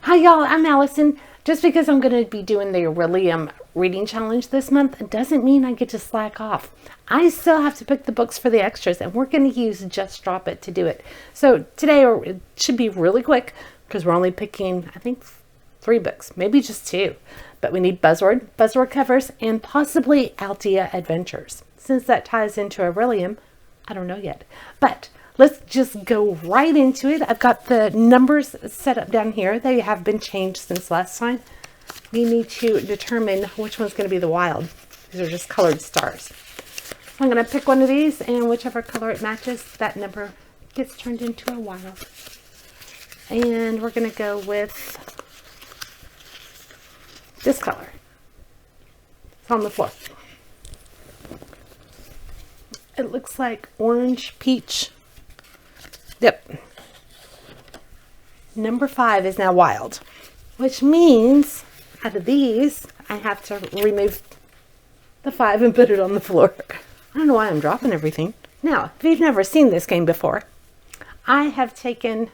Hi y'all, I'm Allison. Just because I'm going to be doing the Aurelium reading challenge this month doesn't mean I get to slack off. I still have to pick the books for the extras, and we're going to use Just Drop It to do it. So today it should be really quick because we're only picking, I think, 3 books, maybe just 2. But we need Buzzword Covers, and possibly Aeldia Adventures. Since that ties into Aurelium, I don't know yet. But let's just go right into it. I've got the numbers set up down here. They have been changed since last time. We need to determine which one's going to be the wild. These are just colored stars. So I'm going to pick one of these, and whichever color it matches, that number gets turned into a wild. And we're going to go with this color. It's on the floor. It looks like orange, peach. Yep. Number 5 is now wild, which means out of these, I have to remove the 5 and put it on the floor. I don't know why I'm dropping everything. Now, if you've never seen this game before, I have taken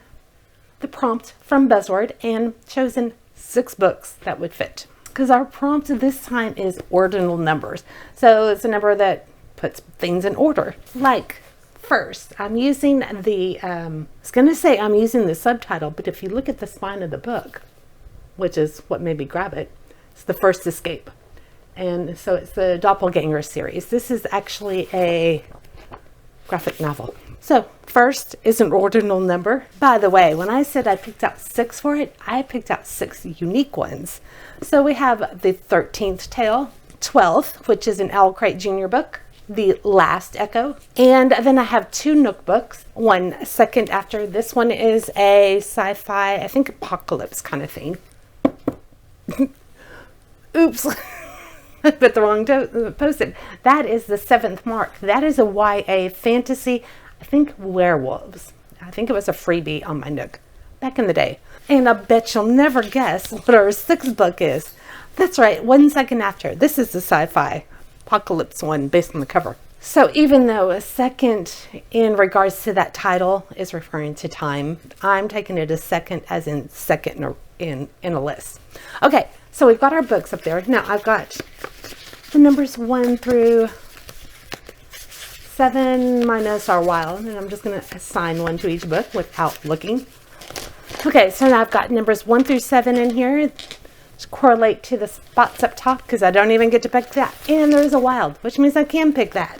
the prompt from Buzzword and chosen 6 books that would fit. Because our prompt this time is ordinal numbers. So it's a number that puts things in order. Like, first, I'm using the, I was going to say I'm using the subtitle, but if you look at the spine of the book, which is what made me grab it, it's The First Escape. And so it's the Doppelganger series. This is actually a graphic novel. So first is an ordinal number. By the way, when I said I picked out 6 for it, I picked out 6 unique ones. So we have the 13th Tale, 12th, which is an Owl Crate Jr. book, The Last Echo, and then I have 2 Nook books, one second after. This one is a sci-fi, I think apocalypse kind of thing. Oops. I put the wrong post-it. That is the 7th Mark. That is a YA fantasy, I think werewolves. I think it was a freebie on my Nook back in the day. And I bet you'll never guess what our 6th book is. That's right, one second after. This is the sci-fi apocalypse one based on the cover. So even though a second in regards to that title is referring to time, I'm taking it as second as in second in a list. Okay, so we've got our books up there. Now I've got the numbers 1 through 7 minus our wild, and I'm just going to assign one to each book without looking. Okay, so now I've got numbers 1 through 7 in here. Correlate to the spots up top because I don't even get to pick that. And there's a wild, which means I can pick that.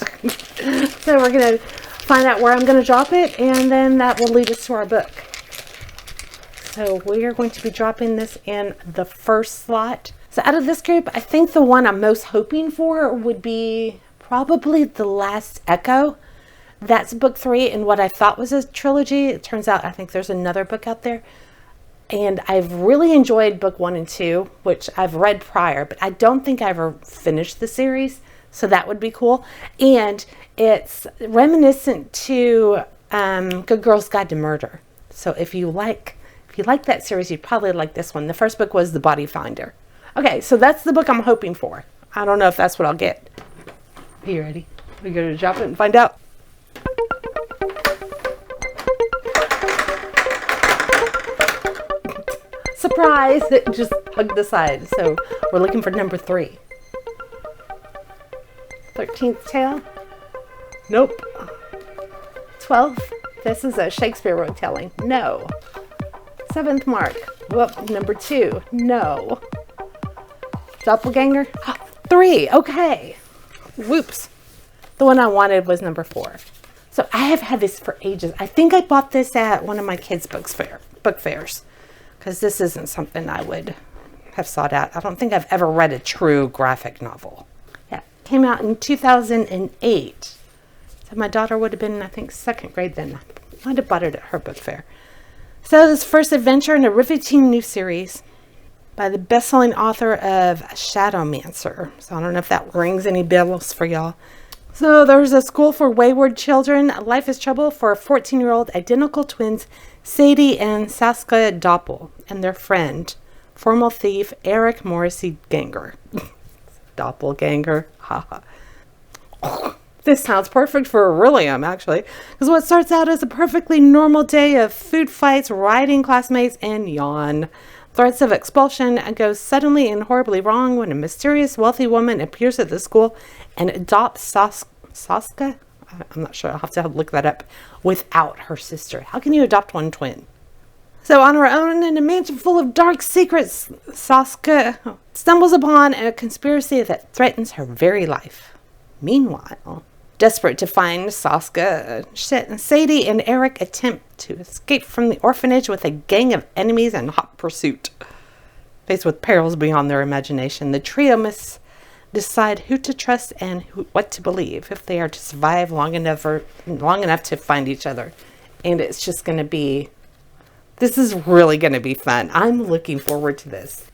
So we're going to find out where I'm going to drop it, and then that will lead us to our book. So we are going to be dropping this in the first slot. So out of this group, I think the one I'm most hoping for would be probably The Last Echo. That's book 3 in what I thought was a trilogy. It turns out I think there's another book out there. And I've really enjoyed book 1 and 2, which I've read prior, but I don't think I ever finished the series. So that would be cool. And it's reminiscent to Good Girl's Guide to Murder. So if you like that series, you'd probably like this one. The first book was The Body Finder. Okay, so that's the book I'm hoping for. I don't know if that's what I'll get. Are you ready? We're going to drop it and find out. Surprise! It just hugged the side. So we're looking for number 3. 13th Tale? Nope. 12th? This is a Shakespeare retelling. No. 7th Mark? Whoop, number 2. No. Doppelganger? 3. Okay. Whoops. The one I wanted was number 4. So I have had this for ages. I think I bought this at one of my kids' book fairs. Because this isn't something I would have sought out. I don't think I've ever read a true graphic novel. Yeah, came out in 2008. So my daughter would have been, I think, 2nd grade then. I might have bought it at her book fair. So this first adventure in a riveting new series by the best-selling author of Shadowmancer. So I don't know if that rings any bells for y'all. So there's a school for wayward children. Life is trouble for 14-year-old identical twins Sadie and Saskia Doppel and their friend, formal thief Eric Morrissey Ganger. Doppelganger. Haha. This sounds perfect for Aurelium, actually, because what starts out as a perfectly normal day of food fights, rioting classmates, and yawn. Threats of expulsion go suddenly and horribly wrong when a mysterious wealthy woman appears at the school and adopts Saska? I'm not sure. I'll have to look that up. Without her sister. How can you adopt one twin? So on her own in a mansion full of dark secrets, Saska stumbles upon a conspiracy that threatens her very life. Meanwhile, desperate to find Saska, Sadie and Eric attempt to escape from the orphanage with a gang of enemies in hot pursuit. Faced with perils beyond their imagination, the trio must decide who to trust and what to believe if they are to survive long enough to find each other. And it's just going to be, this is really going to be fun. I'm looking forward to this.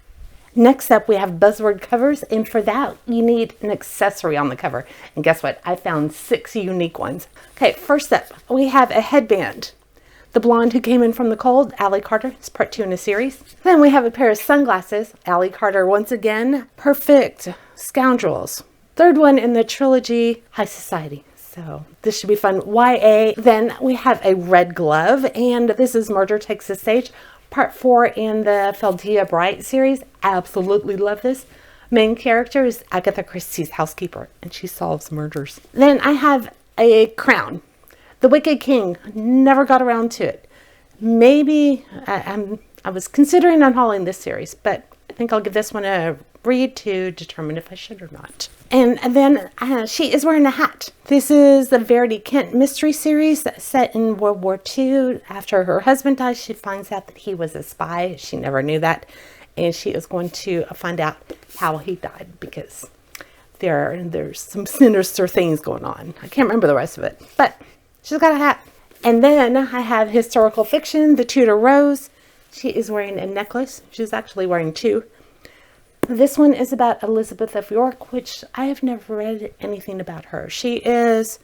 Next up, we have Buzzword Covers, and for that, you need an accessory on the cover. And guess what? I found 6 unique ones. Okay, first up, we have a headband. The Blonde Who Came In From the Cold, Allie Carter, is part 2 in a series. Then we have a pair of sunglasses, Allie Carter once again, Perfect Scoundrels. Third one in the trilogy, High Society. So this should be fun. YA. Then we have a red glove, and this is Murder Takes the Stage. Part 4 in the Aeldia Bright series. Absolutely love this. Main character is Agatha Christie's housekeeper, and she solves murders. Then I have a crown. The Wicked King. Never got around to it. Maybe I was considering unhauling this series, but I think I'll give this one a read to determine if I should or not. And then she is wearing a hat. This is the Verity Kent mystery series set in World War II. After her husband dies, she finds out that he was a spy. She never knew that. And she is going to find out how he died because there's some sinister things going on. I can't remember the rest of it, but she's got a hat. And then I have historical fiction, The Tudor Rose. She is wearing a necklace. She's actually wearing 2. This one is about Elizabeth of York, which I have never read anything about her. She is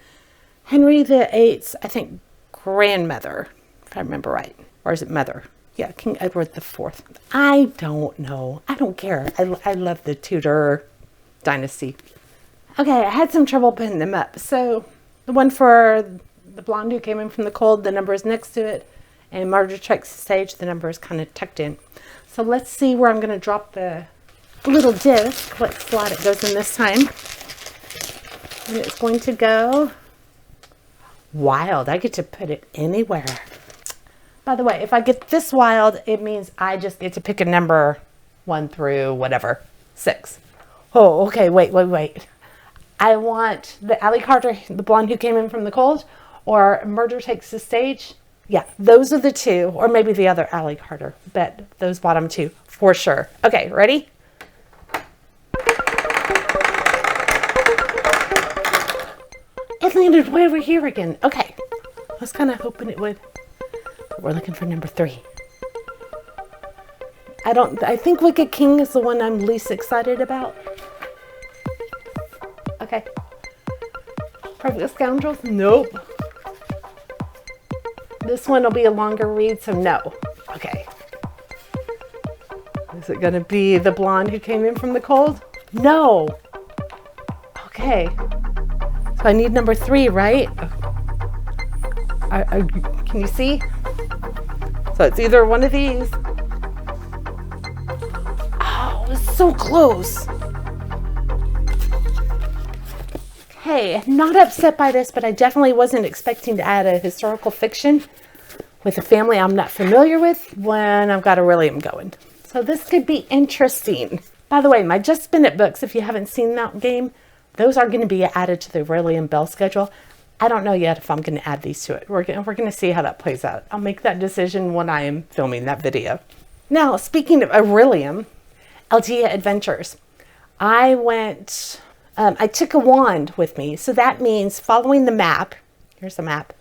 Henry VIII's, I think, grandmother, if I remember right. Or is it mother? Yeah, King Edward IV. I don't know. I don't care. I love the Tudor dynasty. Okay, I had some trouble putting them up. So the one for The Blonde Who Came In From the Cold, the number is next to it. And Murder Takes the Stage, the number is kind of tucked in. So let's see where I'm going to drop the little disc, what slot it goes in this time. And it's going to go wild. I get to put it anywhere. By the way, if I get this wild, it means I just get to pick a number 1 through whatever, 6. Oh, okay, wait. I want the Allie Carter, The Blonde Who Came In From the Cold, or Murder Takes the Stage. Yeah, those are the 2, or maybe the other Allie Carter, but those bottom 2 for sure. Okay, ready? It landed way over here again. Okay. I was kind of hoping it would. But we're looking for number 3. I think Wicked King is the one I'm least excited about. Okay. Perfect Scoundrels? Nope. This one will be a longer read, so no. Okay. Is it going to be The Blonde Who Came In From the Cold? No. Okay. So I need number 3, right? Can you see? So it's either one of these. Oh, it was so close. Okay, not upset by this, but I definitely wasn't expecting to add a historical fiction with a family I'm not familiar with when I've got a Aurelium going. So this could be interesting. By the way, my Just Spin It books, if you haven't seen that game, those are going to be added to the Aurelium Bell schedule. I don't know yet if I'm going to add these to it. We're going to see how that plays out. I'll make that decision when I am filming that video. Now, speaking of Aurelium, Aeldia Adventures. I took a wand with me. So that means following the map. Here's the map.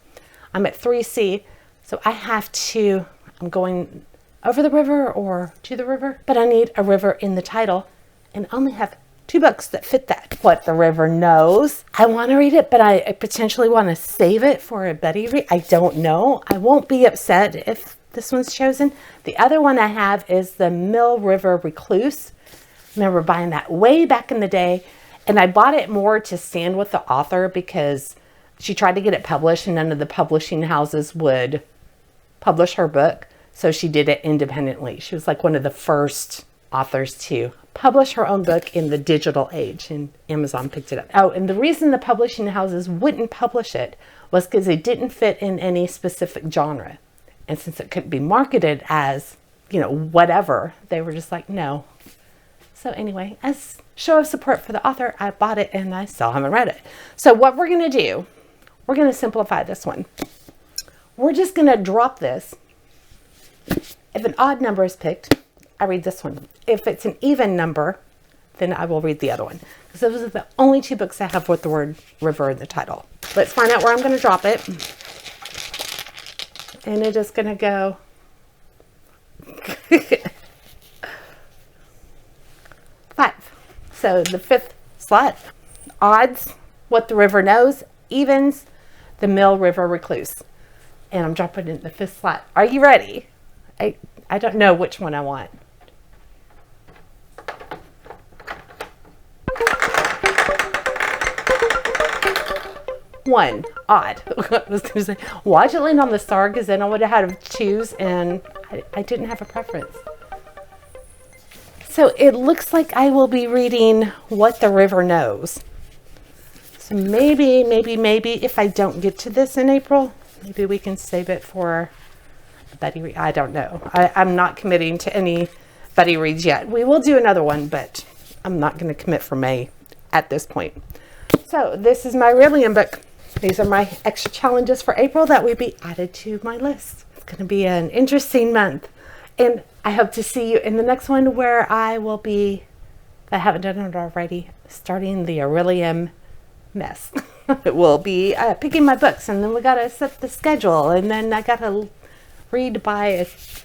I'm at 3C. So I'm going over the river or to the river. But I need a river in the title. And I only have 2 books that fit that. What the River Knows. I want to read it, but I potentially want to save it for a buddy read. I don't know. I won't be upset if this one's chosen. The other one I have is the Mill River Recluse. I remember buying that way back in the day, and I bought it more to stand with the author because she tried to get it published and none of the publishing houses would publish her book. So she did it independently. She was like one of the first authors to publish her own book in the digital age, and Amazon picked it up. Oh, and the reason the publishing houses wouldn't publish it was because it didn't fit in any specific genre. And since it couldn't be marketed as, whatever, they were just like, no. So anyway, as show of support for the author, I bought it and I still haven't read it. So what we're going to do, we're going to simplify this one. We're just going to drop this. If an odd number is picked, I read this one. If it's an even number, then I will read the other one. Because those are the only two books I have with the word river in the title. Let's find out where I'm going to drop it. And it is going to go... 5. So the 5th slot, odds, what the river knows, evens, the Mill River Recluse. And I'm dropping it in the 5th slot. Are you ready? I don't know which one I want. One, odd. I was going to say, why'd you land on the star? Because then I would have had to choose, and I didn't have a preference. So it looks like I will be reading What the River Knows. So maybe, if I don't get to this in April, maybe we can save it for buddy read. I don't know. I'm not committing to any buddy reads yet. We will do another one, but I'm not going to commit for May at this point. So this is my Aurelian book. These are my extra challenges for April that will be added to my list. It's going to be an interesting month. And I hope to see you in the next one, where I will be, if I haven't done it already, starting the Aurelian mess. It will be picking my books, and then we got to set the schedule, and then I got to read by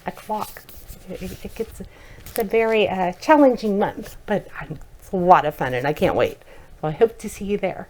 a clock. It's a very challenging month, but it's a lot of fun, and I can't wait. So I hope to see you there.